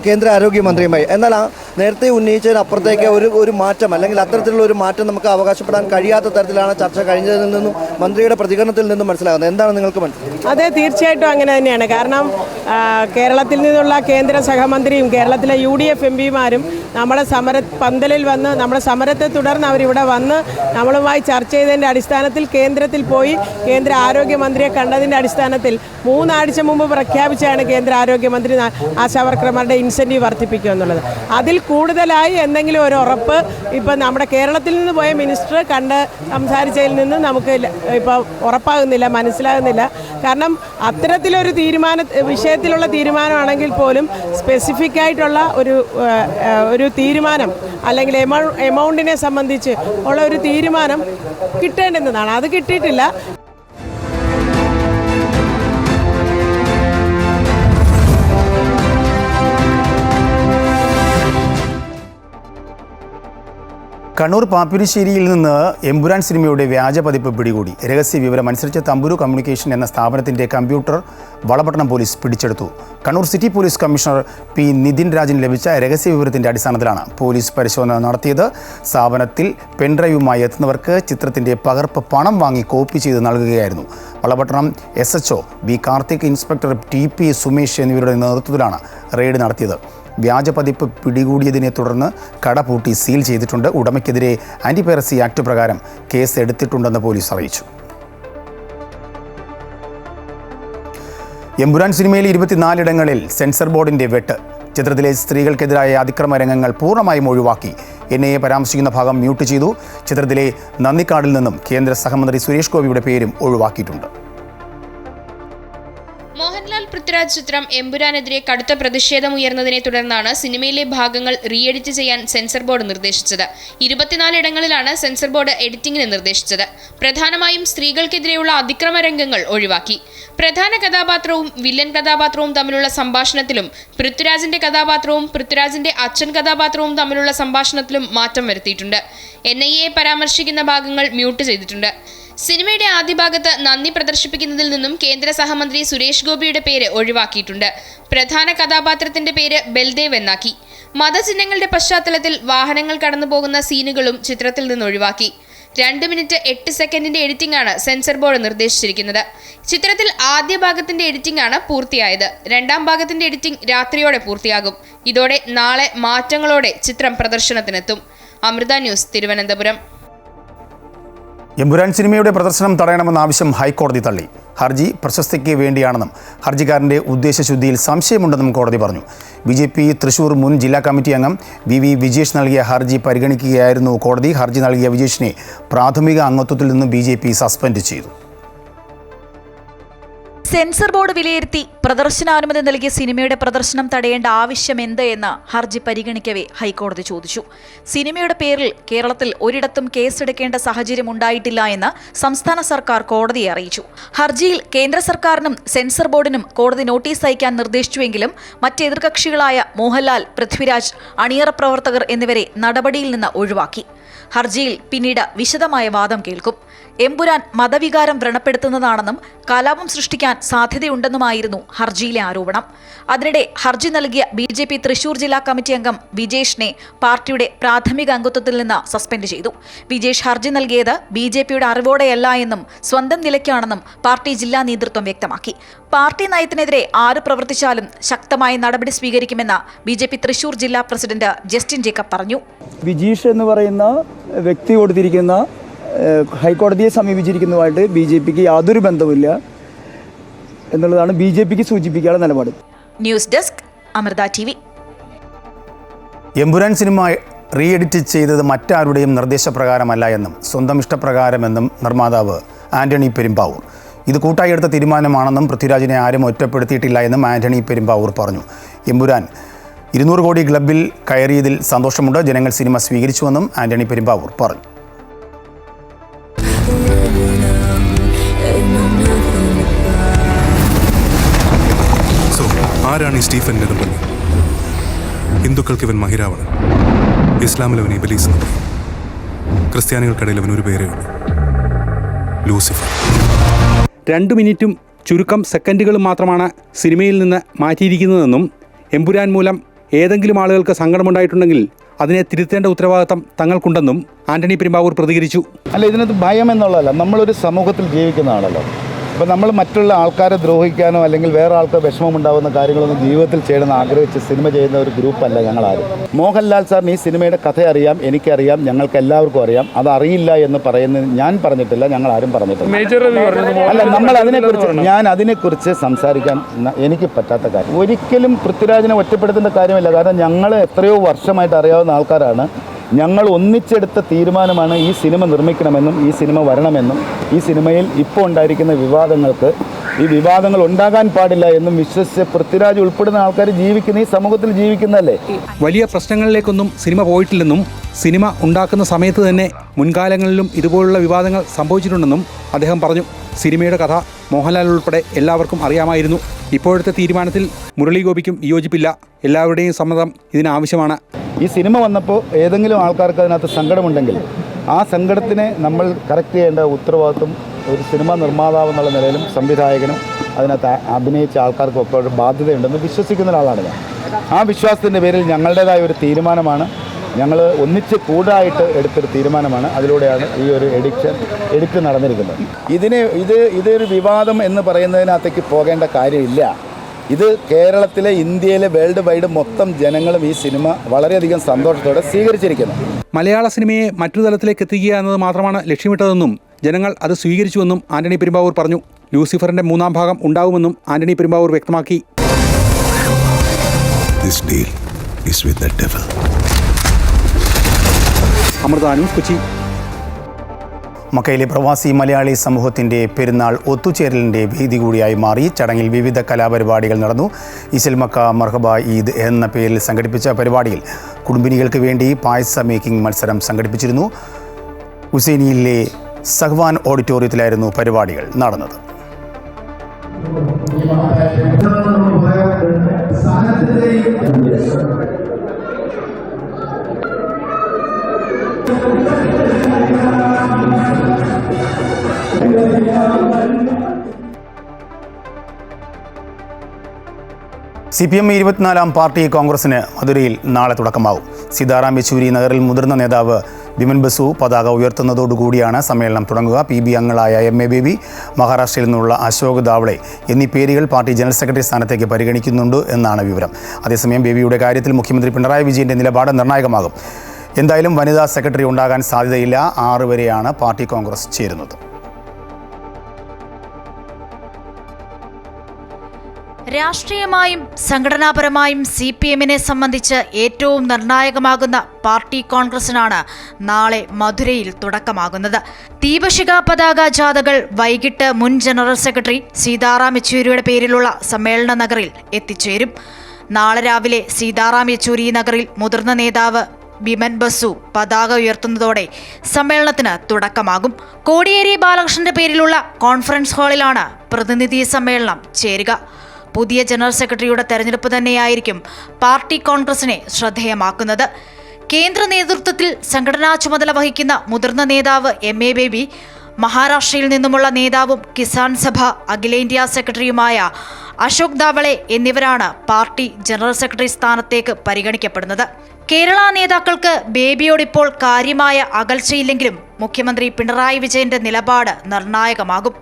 കേന്ദ്ര ആരോഗ്യമന്ത്രിയുമായി എന്നാൽ നേരത്തെ ഉന്നയിച്ചതിനപ്പുറത്തേക്ക് ഒരു മാറ്റം അല്ലെങ്കിൽ അത്തരത്തിലുള്ള ഒരു മാറ്റം നമുക്ക് അവകാശപ്പെടാൻ കഴിയാത്ത തരത്തിലാണ് ചർച്ച കഴിഞ്ഞതിൽ നിന്നും മന്ത്രിയുടെ പ്രതികരണത്തിൽ നിന്നും മനസ്സിലാകുന്നത്. എന്താണ് നിങ്ങൾക്ക് മനസ്സിലാക്കുന്നത്? അതെ, തീർച്ചയായിട്ടും അങ്ങനെ തന്നെയാണ്. കാരണം കേരളത്തിൽ നിന്നുള്ള കേന്ദ്ര സഹമന്ത്രിയും കേരളത്തിലെ UDF MPമാരും നമ്മുടെ പന്തലിൽ വന്ന് നമ്മുടെ സമരത്തെ തുടർന്ന് അവരിവിടെ വന്ന് നമ്മളുമായി ചർച്ച ചെയ്തതിൻ്റെ അടിസ്ഥാനത്തിൽ കേന്ദ്രത്തിൽ പോയി കേന്ദ്ര ആരോഗ്യമന്ത്രിയെ കണ്ടതിൻ്റെ അടിസ്ഥാനത്തിൽ 3 ആഴ്ച മുമ്പ് പ്രഖ്യാപിച്ചാണ് കേന്ദ്ര ആരോഗ്യമന്ത്രി ആശാവർക്കർമാരുടെ ഇൻസെൻറ്റീവ് വർദ്ധിപ്പിക്കുക എന്നുള്ളത്. അതിൽ കൂടുതലായി എന്തെങ്കിലും ഒരു ഉറപ്പ് ഇപ്പം നമ്മുടെ കേരളത്തിൽ നിന്ന് പോയ മിനിസ്റ്റർ കണ്ട് സംസാരിച്ചതിൽ നിന്ന് നമുക്ക് ഇപ്പോൾ ഉറപ്പാകുന്നില്ല, മനസ്സിലാകുന്നില്ല. കാരണം അത്തരത്തിലൊരു വിഷയത്തിലുള്ള തീരുമാനമാണെങ്കിൽ പോലും സ്പെസിഫിക് ആയിട്ടുള്ള ഒരു തീരുമാനം അല്ലെങ്കിൽ എമൗണ്ടിനെ സംബന്ധിച്ച് ഉള്ള ഒരു തീരുമാനം കിട്ടേണ്ടുന്നതാണ്. അത് കിട്ടിയിട്ടില്ല. കണ്ണൂർ പാപ്പിനിശ്ശേരിയിൽ നിന്ന് എമ്പുരാൻ സിനിമയുടെ വ്യാജ പതിപ്പ് പിടികൂടി. രഹസ്യ വിവരം അനുസരിച്ച് തമ്പുരു കമ്മ്യൂണിക്കേഷൻ എന്ന സ്ഥാപനത്തിൻ്റെ കമ്പ്യൂട്ടർ വളപട്ടണം പോലീസ് പിടിച്ചെടുത്തു. Kannur city police commissioner P. Nithin രാജിന് ലഭിച്ച രഹസ്യ വിവരത്തിൻ്റെ അടിസ്ഥാനത്തിലാണ് പോലീസ് പരിശോധന നടത്തിയത്. സ്ഥാപനത്തിൽ പെൻഡ്രൈവുമായി എത്തുന്നവർക്ക് ചിത്രത്തിൻ്റെ പകർപ്പ് പണം വാങ്ങി കോപ്പി ചെയ്ത് നൽകുകയായിരുന്നു. Valapattanam SHO B. Karthik, inspector TP Sumesh എന്നിവരുടെ നേതൃത്വത്തിലാണ് റെയ്ഡ് നടത്തിയത്. വ്യാജ പതിപ്പ് പിടികൂടിയതിനെ തുടർന്ന് കട പൂട്ടി സീൽ ചെയ്തിട്ടുണ്ട്. ഉടമയ്ക്കെതിരെ ആൻറ്റി പൈറസി ആക്ട് പ്രകാരം കേസ് എടുത്തിട്ടുണ്ടെന്ന് പോലീസ് അറിയിച്ചു. എമ്പുരാൻ സിനിമയിൽ 24 ഇടങ്ങളിൽ സെൻസർ ബോർഡിൻ്റെ വെട്ട്. ചിത്രത്തിലെ സ്ത്രീകൾക്കെതിരായ അതിക്രമ രംഗങ്ങൾ പൂർണ്ണമായും ഒഴിവാക്കി. NIA പരാമർശിക്കുന്ന ഭാഗം മ്യൂട്ട് ചെയ്തു. ചിത്രത്തിലെ നന്ദിക്കാടിൽ നിന്നും കേന്ദ്ര സഹമന്ത്രി സുരേഷ് ഗോപിയുടെ പേരും ഒഴിവാക്കിയിട്ടുണ്ട്. മോഹൻലാൽ പൃഥ്വിരാജ് ചിത്രം എമ്പുരാനെതിരെ കടുത്ത പ്രതിഷേധമുയർന്നതിനെ തുടർന്നാണ് സിനിമയിലെ ഭാഗങ്ങൾ റീഎഡിറ്റ് ചെയ്യാൻ സെൻസർ ബോർഡ് നിർദ്ദേശിച്ചത്. 24 ഇടങ്ങളിലാണ് സെൻസർ ബോർഡ് എഡിറ്റിംഗിന് നിർദ്ദേശിച്ചത്. പ്രധാനമായും സ്ത്രീകൾക്കെതിരെയുള്ള അതിക്രമ രംഗങ്ങൾ ഒഴിവാക്കി. പ്രധാന കഥാപാത്രവും വില്ലൻ കഥാപാത്രവും തമ്മിലുള്ള സംഭാഷണത്തിലും പൃഥ്വിരാജിന്റെ കഥാപാത്രവും പൃഥ്വിരാജിന്റെ അച്ഛൻ കഥാപാത്രവും തമ്മിലുള്ള സംഭാഷണത്തിലും മാറ്റം വരുത്തിയിട്ടുണ്ട്. NIA പരാമർശിക്കുന്ന ഭാഗങ്ങൾ മ്യൂട്ട് ചെയ്തിട്ടുണ്ട്. സിനിമയുടെ ആദ്യ ഭാഗത്ത് നന്ദി പ്രദർശിപ്പിക്കുന്നതിൽ നിന്നും കേന്ദ്ര സഹമന്ത്രി സുരേഷ് ഗോപിയുടെ പേര് ഒഴിവാക്കിയിട്ടുണ്ട്. പ്രധാന കഥാപാത്രത്തിന്റെ പേര് ബൽദേവ് എന്നാക്കി. മതചിഹ്നങ്ങളുടെ പശ്ചാത്തലത്തിൽ വാഹനങ്ങൾ കടന്നുപോകുന്ന സീനുകളും ചിത്രത്തിൽ നിന്ന് ഒഴിവാക്കി. 2 മിനിറ്റ് 8 സെക്കൻഡിന്റെ എഡിറ്റിംഗ് ആണ് സെൻസർ ബോർഡ് നിർദ്ദേശിച്ചിരിക്കുന്നത്. ചിത്രത്തിൽ ആദ്യ ഭാഗത്തിന്റെ എഡിറ്റിംഗ് ആണ് പൂർത്തിയായത്. 2ാം ഭാഗത്തിന്റെ എഡിറ്റിംഗ് രാത്രിയോടെ പൂർത്തിയാകും. ഇതോടെ നാളെ മാറ്റങ്ങളോടെ ചിത്രം പ്രദർശനത്തിനെത്തും. അമൃത ന്യൂസ്, തിരുവനന്തപുരം. എമ്പുരാൻ സിനിമയുടെ പ്രദർശനം തടയണമെന്ന ആവശ്യം ഹൈക്കോടതി തള്ളി. ഹർജി പ്രശസ്തിക്ക് വേണ്ടിയാണെന്നും ഹർജിക്കാരൻ്റെ ഉദ്ദേശശുദ്ധിയിൽ സംശയമുണ്ടെന്നും കോടതി പറഞ്ഞു. BJP തൃശൂർ മുൻ ജില്ലാ കമ്മിറ്റി അംഗം VV വിജേഷ് നൽകിയ ഹർജി പരിഗണിക്കുകയായിരുന്നു കോടതി. ഹർജി നൽകിയ വിജേഷിനെ പ്രാഥമിക അംഗത്വത്തിൽ നിന്ന് BJP സസ്പെൻഡ് ചെയ്തു. സെൻസർ ബോർഡ് വിലയിരുത്തി പ്രദർശനാനുമതി നൽകിയ സിനിമയുടെ പ്രദർശനം തടയേണ്ട ആവശ്യം എന്ത് എന്ന് ഹർജി പരിഗണിക്കവേ ഹൈക്കോടതി ചോദിച്ചു. സിനിമയുടെ പേരിൽ കേരളത്തിൽ ഒരിടത്തും കേസെടുക്കേണ്ട സാഹചര്യം ഉണ്ടായിട്ടില്ല എന്ന് സംസ്ഥാന സർക്കാർ കോടതിയെ അറിയിച്ചു. ഹർജിയിൽ കേന്ദ്ര സർക്കാരിനും സെൻസർ ബോർഡിനും കോടതി നോട്ടീസ് അയക്കാൻ നിർദ്ദേശിച്ചുവെങ്കിലും മറ്റെതിർകക്ഷികളായ മോഹൻലാൽ, പൃഥ്വിരാജ്, അണിയറ പ്രവർത്തകർ എന്നിവരെ നടപടിയിൽ നിന്ന് ഒഴിവാക്കി. ഹർജിയിൽ പിന്നീട് വിശദമായ വാദം കേൾക്കും. എമ്പുരാൻ മതവികാരം വ്രണപ്പെടുത്തുന്നതാണെന്നും കലാപം സൃഷ്ടിക്കാൻ സാധ്യതയുണ്ടെന്നുമായിരുന്നു ഹർജിയിലെ ആരോപണം. അതിനിടെ ഹർജി നൽകിയ BJP തൃശൂർ ജില്ലാ കമ്മിറ്റി അംഗം വിജേഷിനെ പാർട്ടിയുടെ പ്രാഥമിക അംഗത്വത്തിൽ നിന്ന് സസ്പെൻഡ് ചെയ്തു. വിജേഷ് ഹർജി നൽകിയത് BJPയുടെ അറിവോടെയല്ല എന്നും സ്വന്തം നിലയ്ക്കാണെന്നും പാർട്ടി ജില്ലാ നേതൃത്വം വ്യക്തമാക്കി. പാർട്ടി നയത്തിനെതിരെ ആര് പ്രവർത്തിച്ചാലും ശക്തമായ നടപടി സ്വീകരിക്കുമെന്ന് BJP തൃശൂർ ജില്ലാ പ്രസിഡന്റ് ജസ്റ്റിൻ ജേക്കബ് പറഞ്ഞു. വിജീഷ് എന്ന് പറയുന്ന വ്യക്തി കൊടുത്തിരിക്കുന്ന ഹൈക്കോടതിയെ സമീപിച്ചിരിക്കുന്നതുമായിട്ട് BJPക്ക് യാതൊരു ബന്ധവുമില്ല എന്നുള്ളതാണ് BJPക്ക് സൂചിപ്പിക്കാനുള്ള നിലപാട്. News desk, Amrita TV. Empuraan സിനിമ റീഎഡിറ്റ് ചെയ്തത് മറ്റാരുടെയും നിർദ്ദേശപ്രകാരമല്ല എന്നും സ്വന്തം ഇഷ്ടപ്രകാരമെന്നും നിർമ്മാതാവ് ആന്റണി പെരുമ്പാവൂർ. ഇത് കൂട്ടായി എടുത്ത തീരുമാനമാണെന്നും പൃഥ്വിരാജിനെ ആരും ഒറ്റപ്പെടുത്തിയിട്ടില്ല എന്നും ആന്റണി പെരുമ്പാവൂർ പറഞ്ഞു. എമ്പുരാൻ 200 കോടി ക്ലബിൽ കയറിയതിൽ സന്തോഷമുണ്ട്. ജനങ്ങൾ സിനിമ സ്വീകരിച്ചുവെന്നും ആന്റണി പെരുമ്പാവൂർ പറഞ്ഞു. ആരാണ് ഈ സ്റ്റീഫൻ നെടുമ്പള്ളി? ഹിന്ദുക്കൾക്ക് ഇവൻ മഹിരാവണൻ, ഇസ്ലാമിൽ അവൻ ഇബലീസ്, ക്രിസ്ത്യാനികൾക്കിടയിൽ അവൻ ഒരു പേരേ ഉള്ളൂ, ലൂസിഫർ. 2 മിനിറ്റും ചുരുക്കം സെക്കൻഡുകളും മാത്രമാണ് സിനിമയിൽ നിന്ന് മാറ്റിയിരിക്കുന്നതെന്നും എമ്പുരാൻ മൂലം ഏതെങ്കിലും ആളുകൾക്ക് സങ്കടമുണ്ടായിട്ടുണ്ടെങ്കിൽ അതിനെ തിരുത്തേണ്ട ഉത്തരവാദിത്തം തങ്ങൾക്കുണ്ടെന്നും ആന്റണി പെരുമ്പാവൂർ പ്രതികരിച്ചു. അല്ല, ഇതിനകത്ത് ഭയം എന്നുള്ളതല്ല, നമ്മളൊരു സമൂഹത്തിൽ ജീവിക്കുന്നതാണല്ലോ. അപ്പോൾ നമ്മൾ മറ്റുള്ള ആൾക്കാരെ ദ്രോഹിക്കാനോ അല്ലെങ്കിൽ വേറെ ആൾക്ക് വിഷമമുണ്ടാകുന്ന കാര്യങ്ങളൊന്നും ജീവിതത്തിൽ ചെയ്യണമെന്ന് ആഗ്രഹിച്ച് സിനിമ ചെയ്യുന്ന ഒരു ഗ്രൂപ്പല്ല ഞങ്ങളാരും. മോഹൻലാൽ സാറിന് ഈ സിനിമയുടെ കഥ അറിയാം, എനിക്കറിയാം, ഞങ്ങൾക്ക് എല്ലാവർക്കും അറിയാം. അത് അറിയില്ല എന്ന് പറയുന്നത് ഞാൻ പറഞ്ഞിട്ടില്ല, ഞങ്ങൾ ആരും പറഞ്ഞിട്ടില്ല. അല്ല, നമ്മൾ അതിനെക്കുറിച്ച് സംസാരിക്കാൻ എനിക്ക് പറ്റാത്ത കാര്യം. ഒരിക്കലും പൃഥ്വിരാജിനെ ഒറ്റപ്പെടുത്തേണ്ട കാര്യമില്ല. കാരണം ഞങ്ങൾ എത്രയോ വർഷമായിട്ട് അറിയാവുന്ന ആൾക്കാരാണ്. ഞങ്ങൾ ഒന്നിച്ചെടുത്ത തീരുമാനമാണ് ഈ സിനിമ നിർമ്മിക്കണമെന്നും ഈ സിനിമ വരണമെന്നും ഈ സിനിമയിൽ ഇപ്പോൾ ഉണ്ടായിരിക്കുന്ന ഈ വിവാദങ്ങൾ ഉണ്ടാകാൻ പാടില്ല എന്നും വിശ്വസിച്ച് പൃഥ്വിരാജ് ഉൾപ്പെടുന്ന ആൾക്കാർ ജീവിക്കുന്ന ഈ സമൂഹത്തിൽ ജീവിക്കുന്നതല്ലേ. വലിയ പ്രശ്നങ്ങളിലേക്കൊന്നും സിനിമ പോയിട്ടില്ലെന്നും സിനിമ ഉണ്ടാക്കുന്ന സമയത്ത് തന്നെ മുൻകാലങ്ങളിലും ഇതുപോലുള്ള വിവാദങ്ങൾ സംഭവിച്ചിട്ടുണ്ടെന്നും അദ്ദേഹം പറഞ്ഞു. സിനിമയുടെ കഥ മോഹൻലാൽ ഉൾപ്പെടെ എല്ലാവർക്കും അറിയാമായിരുന്നു. ഇപ്പോഴത്തെ തീരുമാനത്തിൽ മുരളി ഗോപിക്കും വിയോജിപ്പില്ല. എല്ലാവരുടെയും സമ്മതം ഇതിനാവശ്യമാണ്. ഈ സിനിമ വന്നപ്പോൾ ഏതെങ്കിലും ആൾക്കാർക്ക് അതിനകത്ത് സങ്കടമുണ്ടെങ്കിൽ ആ സങ്കടത്തിനെ നമ്മൾ കറക്റ്റ് ചെയ്യേണ്ട ഉത്തരവാദിത്വം ഒരു സിനിമ നിർമ്മാതാവ് എന്നുള്ള നിലയിലും സംവിധായകനും അതിനകത്ത് അഭിനയിച്ച ആൾക്കാർക്കും ഒക്കെ ഒരു ബാധ്യതയുണ്ടെന്ന് വിശ്വസിക്കുന്ന ഒരാളാണ് ഞാൻ. ആ വിശ്വാസത്തിൻ്റെ പേരിൽ ഞങ്ങളുടേതായ ഒരു തീരുമാനമാണ്, ഞങ്ങൾ ഒന്നിച്ച് കൂടായിട്ട് എടുത്തൊരു തീരുമാനമാണ്. അതിലൂടെയാണ് ഈ ഒരു എഡിറ്റ് നടന്നിരിക്കുന്നത്. ഇതൊരു വിവാദം എന്ന് പറയുന്നതിനകത്തേക്ക് പോകേണ്ട കാര്യമില്ല. ഇത് കേരളത്തിലെ, ഇന്ത്യയിലെ, വേൾഡ് വൈഡ് മൊത്തം ജനങ്ങളും ഈ സിനിമ വളരെയധികം സന്തോഷത്തോടെ സ്വീകരിച്ചിരിക്കുന്നു. മലയാള സിനിമയെ മറ്റൊരു തലത്തിലേക്ക് എത്തിക്കുക എന്നത് മാത്രമാണ് ലക്ഷ്യമിട്ടതെന്നും ജനങ്ങൾ അത് സ്വീകരിച്ചുവെന്നും ആന്റണി പെരുമ്പാവൂർ പറഞ്ഞു. ലൂസിഫറിന്റെ 3-ാം ഭാഗം ഉണ്ടാവുമെന്നും ആന്റണി പെരുമ്പാവൂർ വ്യക്തമാക്കി. അമൃത ന്യൂസ്, കൊച്ചി. മക്കയിലെ പ്രവാസി മലയാളി സമൂഹത്തിൻ്റെ പെരുന്നാൾ ഒത്തുചേരലിൻ്റെ വേദി കൂടിയായി മാറി. ചടങ്ങിൽ വിവിധ കലാപരിപാടികൾ നടന്നു. ഈസൽ മക്ക മർഹബ ഈദ് എന്ന പേരിൽ സംഘടിപ്പിച്ച പരിപാടിയിൽ കുടുംബിനികൾക്ക് വേണ്ടി പായസ മേക്കിംഗ് മത്സരം സംഘടിപ്പിച്ചിരുന്നു. ഹുസൈനിയിലെ സഹ്വാൻ ഓഡിറ്റോറിയത്തിലായിരുന്നു പരിപാടികൾ നടന്നത്. CPM 24-ാം പാർട്ടി കോൺഗ്രസിന് മധുരയിൽ നാളെ തുടക്കമാവും. സീതാറാം യെച്ചൂരി നഗറിൽ മുതിർന്ന നേതാവ് ബിമൻ ബസു പതാക ഉയർത്തുന്നതോടുകൂടിയാണ് സമ്മേളനം തുടങ്ങുക. PB അംഗങ്ങളായ MA ബേബി, മഹാരാഷ്ട്രയിൽ നിന്നുള്ള അശോക് ദാവ്ളെ എന്നീ പേരുകൾ പാർട്ടി ജനറൽ സെക്രട്ടറി സ്ഥാനത്തേക്ക് പരിഗണിക്കുന്നുണ്ട് എന്നാണ് വിവരം. അതേസമയം ബേബിയുടെ കാര്യത്തിൽ മുഖ്യമന്ത്രി പിണറായി വിജയൻ്റെ നിലപാട് നിർണായകമാകും. എന്തായാലും വനിതാ സെക്രട്ടറി ഉണ്ടാകാൻ സാധ്യതയില്ല. 6 വരെയാണ് പാർട്ടി കോൺഗ്രസ് ചേരുന്നത്. രാഷ്ട്രീയമായും സംഘടനാപരമായും CPM-നെ സംബന്ധിച്ച് ഏറ്റവും നിർണായകമാകുന്ന പാർട്ടി കോൺഗ്രസിനാണ് നാളെ മധുരയിൽ തുടക്കമാകുന്നത്. ദീപശിഖ പതാക ജാഥകൾ വൈകിട്ട് മുൻ ജനറൽ സെക്രട്ടറി സീതാറാം യെച്ചൂരിയുടെ പേരിലുള്ള സമ്മേളന നഗറിൽ എത്തിച്ചേരും. നാളെ രാവിലെ സീതാറാം യെച്ചൂരി നഗറിൽ മുതിർന്ന നേതാവ് ബിമൻ ബസു പതാക ഉയർത്തുന്നതോടെ സമ്മേളനത്തിന് തുടക്കമാകും. കോടിയേരി ബാലകൃഷ്ണന്റെ പേരിലുള്ള കോൺഫറൻസ് ഹാളിലാണ് പ്രതിനിധി സമ്മേളനം ചേരുക. പുതിയ ജനറൽ സെക്രട്ടറിയുടെ തെരഞ്ഞെടുപ്പ് തന്നെയായിരിക്കും പാർട്ടി കോൺഗ്രസിനെ ശ്രദ്ധേയമാക്കുന്നത്. കേന്ദ്ര നേതൃത്വത്തിൽ സംഘടനാ ചുമതല വഹിക്കുന്ന മുതിർന്ന നേതാവ് MA ബേബി, മഹാരാഷ്ട്രയിൽ നിന്നുമുള്ള നേതാവും കിസാൻ സഭ അഖിലേന്ത്യാ സെക്രട്ടറിയുമായ അശോക് ദാവ്ളെ എന്നിവരാണ് പാർട്ടി ജനറൽ സെക്രട്ടറി സ്ഥാനത്തേക്ക് പരിഗണിക്കപ്പെടുന്നത്. കേരള നേതാക്കൾക്ക് ബേബിയോടിപ്പോൾ കാര്യമായ അകൽച്ചയില്ലെങ്കിലും മുഖ്യമന്ത്രി പിണറായി വിജയന്റെ നിലപാട് നിർണായകമാകും.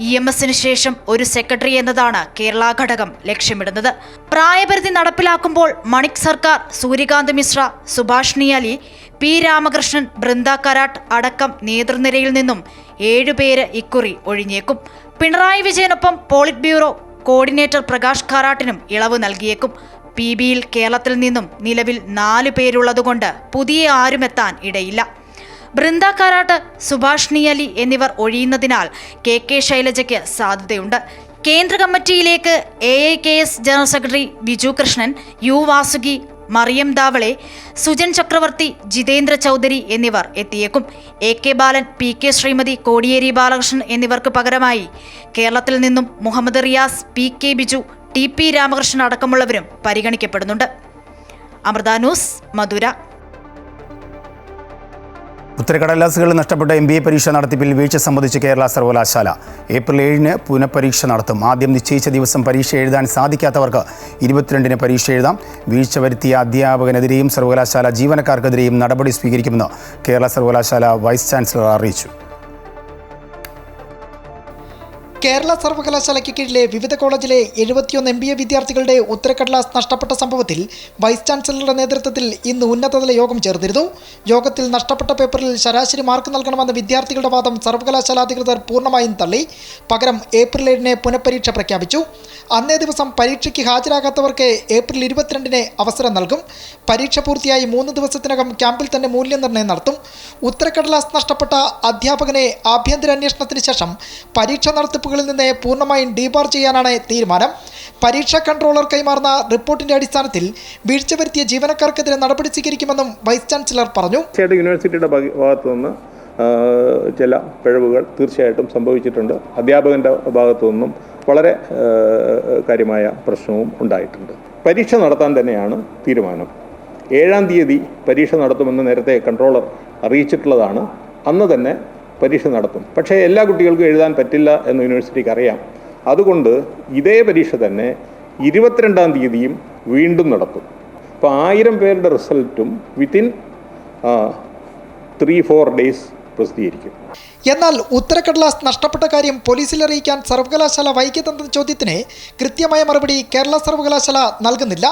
EMS-ന് ശേഷം ഒരു സെക്രട്ടറി എന്നതാണ് കേരള ഘടകം ലക്ഷ്യമിടുന്നത്. പ്രായപരിധി നടപ്പിലാക്കുമ്പോൾ മണിക് സർക്കാർ, സൂര്യകാന്ത് മിശ്ര, സുഭാഷിണി അലി, P രാമകൃഷ്ണൻ, ബൃന്ദ കരാട്ട് അടക്കം നേതൃനിരയിൽ നിന്നും 7 പേര് ഇക്കുറി ഒഴിഞ്ഞേക്കും. പിണറായി വിജയനൊപ്പം പോളിറ്റ് ബ്യൂറോ കോർഡിനേറ്റർ പ്രകാശ് കാരാട്ടിനും ഇളവ് നൽകിയേക്കും. PB-യിൽ കേരളത്തിൽ നിന്നും നിലവിൽ 4 പേരുള്ളതുകൊണ്ട് പുതിയ ആരുമെത്താൻ ഇടയില്ല. ബൃന്ദ കാരാട്ട്, സുഭാഷിണി അലി എന്നിവർ ഒഴിയുന്നതിനാൽ KK ശൈലജയ്ക്ക് സാധ്യതയുണ്ട്. കേന്ദ്ര കമ്മിറ്റിയിലേക്ക് AIKS general secretary Biju Krishnan, U Vasuki, Mariam Dhawale, Sujan Chakraborty, Jitendra Chaudhary എന്നിവർ എത്തിയേക്കും. AK ബാലൻ, PK ശ്രീമതി, കോടിയേരി ബാലകൃഷ്ണൻ എന്നിവർക്ക് പകരമായി കേരളത്തിൽ നിന്നും മുഹമ്മദ് റിയാസ്, PK ബിജു, TP രാമകൃഷ്ണൻ അടക്കമുള്ളവരും പരിഗണിക്കപ്പെടുന്നുണ്ട്. അമൃത ന്യൂസ്, മധുര. ഉത്തരക്കടലാസുകളിൽ നഷ്ടപ്പെട്ട MBA പരീക്ഷ നടത്തിപ്പിൽ വീഴ്ച സംബന്ധിച്ച് കേരള സർവകലാശാല ഏപ്രിൽ 7-ന് പുനഃപരീക്ഷ നടത്തും. ആദ്യം നിശ്ചയിച്ച ദിവസം പരീക്ഷ എഴുതാൻ സാധിക്കാത്തവർക്ക് 22-ന് പരീക്ഷ എഴുതാം. വീഴ്ച വരുത്തിയ അധ്യാപകനെതിരെയും സർവകലാശാല ജീവനക്കാർക്കെതിരെയും നടപടി സ്വീകരിക്കുമെന്ന് കേരള സർവകലാശാല വൈസ് ചാൻസലർ അറിയിച്ചു. കേരള സർവകലാശാലയ്ക്ക് കീഴിലെ വിവിധ കോളേജിലെ 71 MBA വിദ്യാർത്ഥികളുടെ ഉത്തരക്കടലാസ് നഷ്ടപ്പെട്ട സംഭവത്തിൽ വൈസ് ചാൻസലറുടെ നേതൃത്വത്തിൽ ഇന്ന് ഉന്നതതല യോഗം ചേർന്നിരുന്നു. യോഗത്തിൽ നഷ്ടപ്പെട്ട പേപ്പറിൽ ശരാശരി മാർക്ക് നൽകണമെന്ന വിദ്യാർത്ഥികളുടെ വാദം സർവകലാശാല അധികൃതർ പൂർണ്ണമായും തള്ളി. പകരം ഏപ്രിൽ 7-ന് പുനഃപരീക്ഷ പ്രഖ്യാപിച്ചു. അന്നേ ദിവസം പരീക്ഷയ്ക്ക് ഹാജരാകാത്തവർക്ക് ഏപ്രിൽ 22-ന് അവസരം നൽകും. പരീക്ഷ പൂർത്തിയായി 3 ദിവസത്തിനകം ക്യാമ്പിൽ തന്നെ മൂല്യനിർണ്ണയം നടത്തും. ഉത്തരക്കടലാസ് നഷ്ടപ്പെട്ട അധ്യാപകനെ ആഭ്യന്തര അന്വേഷണത്തിന് ശേഷം പരീക്ഷ നടത്തിപ്പുകളിൽ നിന്ന് പൂർണ്ണമായും ഡീബാർ ചെയ്യാനാണ് തീരുമാനം. പരീക്ഷാ കൺട്രോളർ കൈമാറുന്ന റിപ്പോർട്ടിന്റെ അടിസ്ഥാനത്തിൽ വീഴ്ച വരുത്തിയ ജീവനക്കാർക്കെതിരെ നടപടി സ്വീകരിക്കുമെന്നും വൈസ് ചാൻസലർ പറഞ്ഞു. യൂണിവേഴ്സിറ്റിയുടെ ഭാഗത്തു നിന്ന് ചില പിഴവുകൾ തീർച്ചയായിട്ടും സംഭവിച്ചിട്ടുണ്ട്. അധ്യാപകൻ്റെ ഭാഗത്തു നിന്നും വളരെ കാര്യമായ പ്രശ്നവും ഉണ്ടായിട്ടുണ്ട്. പരീക്ഷ നടത്താൻ തന്നെയാണ് തീരുമാനം. 7-ാം തീയതി പരീക്ഷ നടത്തുമെന്ന് നേരത്തെ കൺട്രോളർ അറിയിച്ചിട്ടുള്ളതാണ്. അന്ന് തന്നെ പരീക്ഷ നടത്തും. പക്ഷേ എല്ലാ കുട്ടികൾക്കും എഴുതാൻ പറ്റില്ല എന്ന് യൂണിവേഴ്സിറ്റിക്ക് അറിയാം. അതുകൊണ്ട് ഇതേ പരീക്ഷ തന്നെ 22-ാം തീയതിയും വീണ്ടും നടത്തും. അപ്പോൾ 1000 പേരുടെ റിസൾട്ടും വിത്തിൻ 3-4 ഡേയ്സ് പ്രസിദ്ധീകരിക്കും. എന്നാൽ ഉത്തരക്കടലാസ് നഷ്ടപ്പെട്ട കാര്യം പോലീസിൽ അറിയിക്കാൻ സർവകലാശാല വൈകിയെന്ന ചോദ്യത്തിന് കൃത്യമായ മറുപടി കേരള സർവകലാശാല നൽകുന്നില്ല.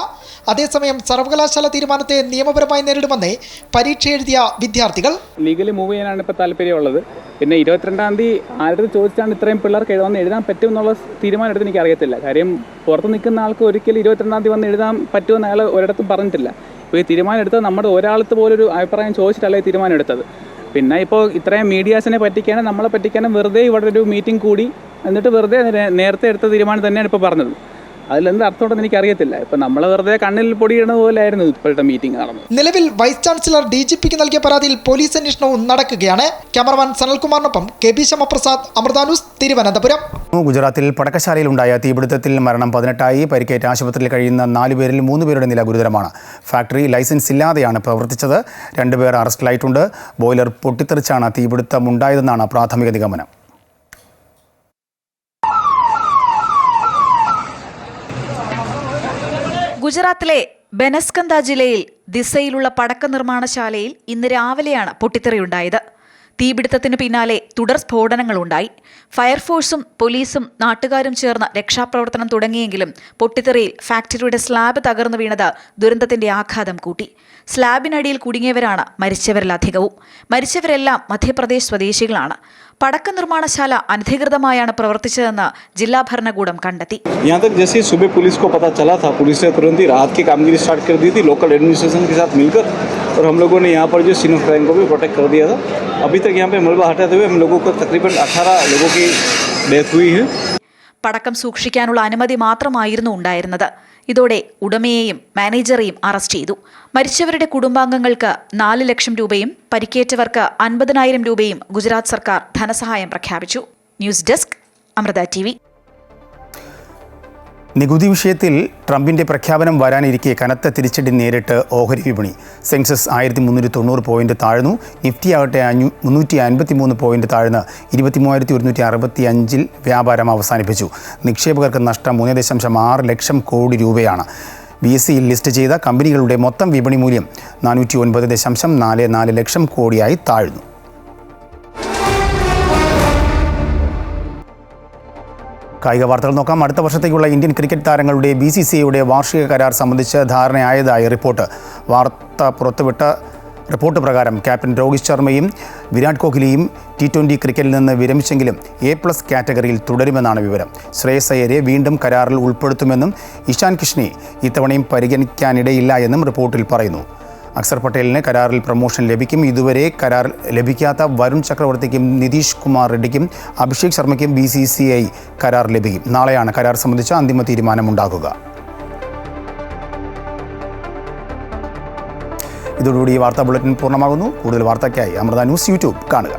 അതേസമയം സർവകലാശാല തീരുമാനത്തെ നിയമപരമായി നേരിടുമെന്ന് പരീക്ഷ എഴുതിയ വിദ്യാർത്ഥികൾ. ലീഗലി മൂവ് ചെയ്യാനാണ് ഇപ്പോൾ താല്പര്യമുള്ളത്. പിന്നെ 22-ാം തീയതി ആരുടെ ചോദിച്ചാണ് ഇത്രയും പിള്ളേർക്ക് എഴുതാൻ പറ്റും എന്നുള്ള തീരുമാനം എടുത്ത് എനിക്ക് അറിയത്തില്ല. കാര്യം പുറത്ത് നിൽക്കുന്ന ആൾക്ക് ഒരിക്കലും 22-ാം തീയതി വന്ന് എഴുതാൻ പറ്റുമെന്ന് അയാൾ ഒരിടത്തും പറഞ്ഞിട്ടില്ല. ഇപ്പോൾ ഈ തീരുമാനം എടുത്തത് നമ്മുടെ ഒരാളത്ത് പോലൊരു അഭിപ്രായം ചോദിച്ചിട്ടല്ലേ തീരുമാനം എടുത്തത്. പിന്നെ ഇപ്പോൾ ഇത്രയും മീഡിയാസിനെ പറ്റിക്കാനും നമ്മളെ പറ്റിക്കാനും വെറുതെ ഇവിടെ ഒരു മീറ്റിംഗ് കൂടി എന്നിട്ട് വെറുതെ നേരത്തെ എടുത്ത തീരുമാനം തന്നെയാണ് ഇപ്പോൾ പറഞ്ഞത്. അതിലെന്ത് അർത്ഥമുണ്ടെന്ന് എനിക്കറിയത്തില്ല. ഇപ്പം നമ്മൾ വെറുതെ കണ്ണിൽ പൊടിയിടുന്ന പോലെയായിരുന്നു ഇപ്പോഴത്തെ മീറ്റിംഗ് നടന്നത്. നിലവിൽ വൈസ് ചാൻസലർ DGPക്ക് നൽകിയ പരാതിയിൽ പോലീസ് അന്വേഷണവും നടക്കുകയാണ്. ക്യാമറമാൻ സനൽകുമാറിനൊപ്പം KB ശ്യാമപ്രസാദ്, അമൃത ന്യൂസ്, തിരുവനന്തപുരം. ഗുജറാത്തിൽ പടക്കശാലയിലുണ്ടായ തീപിടുത്തത്തിൽ മരണം 18ആയി. പരിക്കേറ്റ് ആശുപത്രിയിൽ കഴിയുന്ന 4 പേരിൽ 3 പേരുടെ നില ഗുരുതരമാണ്. ഫാക്ടറി ലൈസൻസ് ഇല്ലാതെയാണ് പ്രവർത്തിച്ചത്. 2 പേർ അറസ്റ്റിലായിട്ടുണ്ട്. ബോയിലർ പൊട്ടിത്തെറിച്ചാണ് തീപിടുത്തമുണ്ടായതെന്നാണ് പ്രാഥമിക നിഗമനം. ഗുജറാത്തിലെ ബനസ്കന്ത ജില്ലയിൽ ദിസയിലുള്ള പടക്ക നിർമ്മാണശാലയിൽ ഇന്ന് രാവിലെയാണ് പൊട്ടിത്തെറിയുണ്ടായത്. തീപിടുത്തത്തിന് പിന്നാലെ തുടർ സ്ഫോടനങ്ങളുണ്ടായി. ഫയർഫോഴ്സും പോലീസും നാട്ടുകാരും ചേർന്ന് രക്ഷാപ്രവർത്തനം തുടങ്ങിയെങ്കിലും പൊട്ടിത്തെറിയിൽ ഫാക്ടറിയുടെ സ്ലാബ് തകർന്നു വീണത് ദുരന്തത്തിന്റെ ആഘാതം കൂട്ടി. സ്ലാബിനടിയിൽ കുടുങ്ങിയവരാണ് മരിച്ചവരിലധികവും. മരിച്ചവരെല്ലാം മധ്യപ്രദേശ് സ്വദേശികളാണ്. പടക്ക നിർമ്മാണശാല അനധികൃതമായാണ് പ്രവർത്തിച്ചതെന്ന് ജില്ലാ ഭരണകൂടം കണ്ടെത്തി. यहाँ तक जैसे सुबह पुलिस को पता चला था, पुलिस ने तुरंत ही राहत की कामगिरी स्टार्ट कर दी थी लोकल एडमिनिस्ट्रेशन के साथ मिलकर, और हम लोगों ने यहाँ पर जो सीन ऑफ क्राइम को भी प्रोटेक्ट कर दिया था. अभी तक यहाँ पे मलबा हटाते हुए हम लोगों को तकरीबन 18 लोगों की डेथ हुई है. പടക്കം സൂക്ഷിക്കാനുള്ള അനുമതി മാത്രമായിരുന്നു ഉണ്ടായിരുന്നത്. ഇതോടെ ഉടമയെയും മാനേജറെയും അറസ്റ്റ് ചെയ്തു. മരിച്ചവരുടെ കുടുംബാംഗങ്ങൾക്ക് 4 ലക്ഷം രൂപയും പരിക്കേറ്റവർക്ക് 50,000 രൂപയും ഗുജറാത്ത് സർക്കാർ ധനസഹായം പ്രഖ്യാപിച്ചു. News desk, Amrita TV. നികുതി വിഷയത്തിൽ ട്രംപിന്റെ പ്രഖ്യാപനം വരാനിരിക്കെ കനത്ത തിരിച്ചടി നേരിട്ട് ഓഹരി വിപണി. സെൻസസ് 1390 പോയിന്റ് താഴ്ന്നു. നിഫ്റ്റി ആകട്ടെ 353 പോയിന്റ് താഴ്ന്ന് 23,165 വ്യാപാരം അവസാനിപ്പിച്ചു. നിക്ഷേപകർക്ക് നഷ്ടം 3.6 ലക്ഷം കോടി രൂപയാണ്. BSEയിൽ ലിസ്റ്റ് ചെയ്ത കമ്പനികളുടെ മൊത്തം വിപണി മൂല്യം 409.44 ലക്ഷം കോടിയായി താഴ്ന്നു. കായിക വാർത്തകൾ നോക്കാം. അടുത്ത വർഷത്തേക്കുള്ള ഇന്ത്യൻ ക്രിക്കറ്റ് താരങ്ങളുടെ BCCIയുടെ വാർഷിക കരാർ സംബന്ധിച്ച് ധാരണയായതായി റിപ്പോർട്ട്. വാർത്ത പുറത്തുവിട്ട റിപ്പോർട്ട് പ്രകാരം ക്യാപ്റ്റൻ രോഹിത് ശർമ്മയും വിരാട് കോഹ്ലിയും T20 ക്രിക്കറ്റിൽ നിന്ന് വിരമിച്ചെങ്കിലും A+ കാറ്റഗറിയിൽ തുടരുമെന്നാണ് വിവരം. ശ്രേയസ് അയ്യരെ വീണ്ടും കരാറിൽ ഉൾപ്പെടുത്തുമെന്നും ഇഷാൻ കിഷനെ ഇത്തവണയും പരിഗണിക്കാനിടയില്ല എന്നും റിപ്പോർട്ടിൽ പറയുന്നു. അക്സർ പട്ടേലിന് കരാറിൽ പ്രൊമോഷൻ ലഭിക്കും. ഇതുവരെ കരാർ ലഭിക്കാത്ത വരുൺ ചക്രവർത്തിക്കും നിതീഷ് കുമാർ റെഡ്ഡിക്കും അഭിഷേക് ശർമ്മയ്ക്കും BCCI കരാർ ലഭിക്കും. നാളെയാണ് കരാർ സംബന്ധിച്ച അന്തിമ തീരുമാനമുണ്ടാകുക. ഇതോടുകൂടി ഈ വാർത്താ ബുള്ളറ്റിൻ പൂർണ്ണമാകുന്നു. കൂടുതൽ വാർത്തയ്ക്കായി അമൃത ന്യൂസ് യൂട്യൂബ് കാണുക.